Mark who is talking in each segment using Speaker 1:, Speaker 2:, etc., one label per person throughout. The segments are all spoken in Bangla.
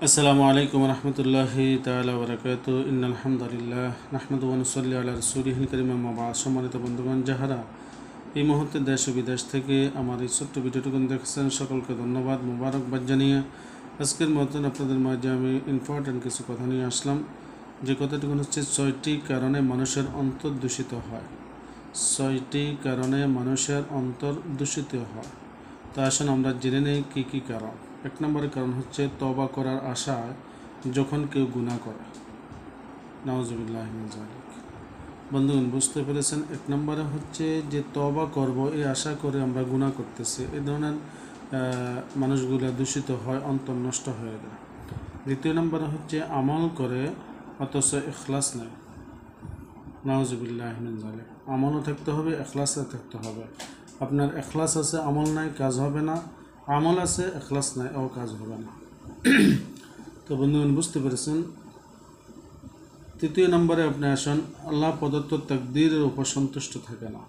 Speaker 1: আসসালামু আলাইকুম রহমতুল্লাহি তাআলা ওয়া বারাকাতুহু ইন্নাল হামদুলিল্লাহ নাহমাদুহু ওয়া নুসাল্লি আলা রাসূলিহিল কারীম আম্মা বা'দ। সম্মানিত বন্ধুগণ, যাহারা এই মুহূর্তে দেশ ও বিদেশ থেকে আমার এই ছোট্ট ভিডিওটুকু দেখছেন, সকলকে ধন্যবাদ, মোবারকবাদ জানিয়ে আজকের মতন আপনাদের মাঝে আমি ইম্পর্ট্যান্ট কিছু কথা নিয়ে আসলাম। যে কথাটুকু হচ্ছে 6টি কারণে মানুষের অন্তর দূষিত হয়। 6টি কারণে মানুষের অন্তর দূষিত হয়। তো আসুন আমরা জেনে নেই কী কী কারণ। 1 নম্বরের কারণ হচ্ছে তওবা করার আশায় যখন কেউ গুনাহ করে। নাউজুবিল্লাহি মিন যালিক। বন্ধুগণ, বুঝতে পেরেছেন? 1 নম্বরে হচ্ছে যে তওবা করব এই আশা করে আমরা গুনাহ করতেছি, এই ধরনের মানুষগুলো দূষিত হয়, অন্তর নষ্ট হয়ে যায়। 2 নম্বরে হচ্ছে আমল করে অথচ ইখলাস নেই। নাউজুবিল্লাহি মিন যালিক। আমলও থাকতে হবে, ইখলাসও থাকতে হবে। আপনার ইখলাস আছে, আমল নাই, কাজ হবে না। আমল আছে, ইখলাস নাই, ও কাজ হবে না। তো বন্ধুগণ, বুঝতে পেরেছেন? 3 নম্বরে আপনি আসেন, আল্লাহ প্রদত্ত তাকদীরের উপর সন্তুষ্ট থাকে না।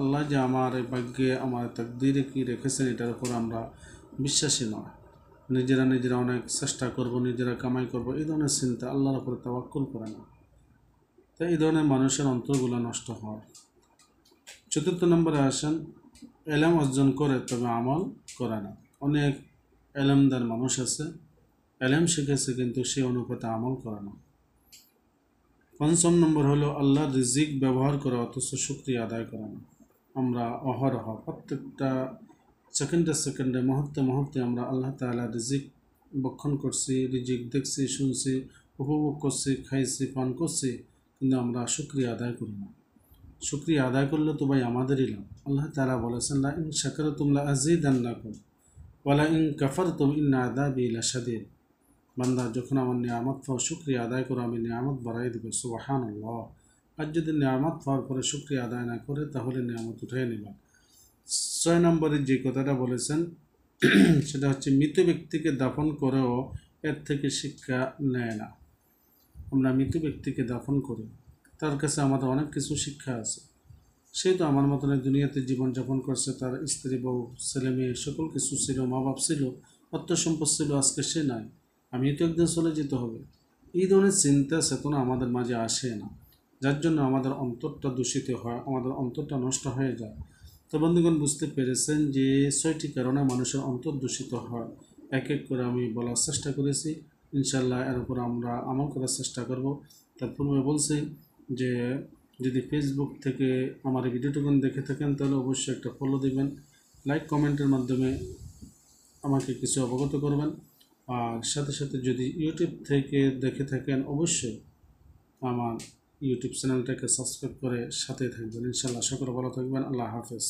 Speaker 1: আল্লাহ যে আমার এই ভাগ্যে, আমার তাকদীরে কি রেখেছেন, এটার উপর আমরা বিশ্বাসী নয়। নিজেরা অনেক চেষ্টা করব, নিজেরা কামাই করব, এই ধরনের চিন্তা, আল্লাহর উপরে তাওয়াক্কুল করে না। তাই এই ধরনের মানুষের অন্তরগুলো নষ্ট হয়। 4 নম্বরে আসেন, এলেম অর্জন করে তবে আমল করে না। অনেক এলেমদার মানুষ আছে, এলেম শিখেছে কিন্তু সে অনুপাতে আমল করে না। 5 নম্বর হলো আল্লাহর রিজিক ব্যবহার করে অথচ শুকরিয়া আদায় করে না। আমরা অহরহ প্রত্যেকটা সেকেন্ডে মুহূর্তে আমরা আল্লাহ তাআলার রিজিক ভক্ষণ করছি, রিজিক দেখছি, শুনছি, উপভোগ করছি, খাইছি, পান করছি, কিন্তু আমরা শুকরিয়া আদায় করি না। শুকরিয়া আদায় করলে তো ভাই আমাদেরই লাভ। আল্লাহ তাআলা বলেছেন, লা ইন শাকারতুম লা আযীদান্নাকুম ওয়া লা ইন কাফারতুম ইন্না আযাবি লাশাদীদ। বান্দা, যখন আমার নিয়ামত পাও শুকরিয়া আদায় করো, আমি নিয়ামত বাড়াই দেব। সুবহানাল্লাহ। আর যদি নিয়ামত পাওয়ার পরে শুকরিয়া আদায় না করে, তাহলে নিয়ামত উঠিয়ে নেবেন। 6 নম্বরে যে কথাটা বলেছেন সেটা হচ্ছে মৃত ব্যক্তিকে দাফন করেও এর থেকে শিক্ষা নেয় না। আমরা মৃত ব্যক্তিকে দাফন করি, তার কাছে আমাদের অনেক কিছু শিক্ষা আছে। সে তো আমার মতন দুনিয়াতে জীবনযাপন করছে, তার স্ত্রী, বউ, ছেলে মেয়ে সকল কিছু ছিল, মা বাপ ছিল, অর্থ সম্পদ ছিল, আজকে সে নাই, আমি তো একদিন চলে যেতে হবে। এই ধরনের চিন্তা চেতনা আমাদের মাঝে আসে না, যার জন্য আমাদের অন্তরটা দূষিত হয়, আমাদের অন্তরটা নষ্ট হয়ে যায়। তো বন্ধুগণ, বুঝতে পেরেছেন যে 6টি কারণে মানুষের অন্তর দূষিত হয়। এক এক করে আমি বলার চেষ্টা করেছি, ইনশাল্লাহ এর উপর আমরা আমল করার চেষ্টা করব। তার পূর্বে বলছি যে যদি ফেসবুক থেকে আমার এই ভিডিওটুকু দেখে থাকেন, তাহলে অবশ্যই একটা ফলো দিবেন, লাইক কমেন্টের মাধ্যমে আমাকে কিছু অবগত করবেন। আর সাথে সাথে যদি ইউটিউব থেকে দেখে থাকেন, অবশ্যই আমার ইউটিউব চ্যানেলটাকে সাবস্ক্রাইব করে সাথে থাকবেন। ইনশাল্লাহ সকলে ভালো থাকবেন। আল্লাহ হাফেজ।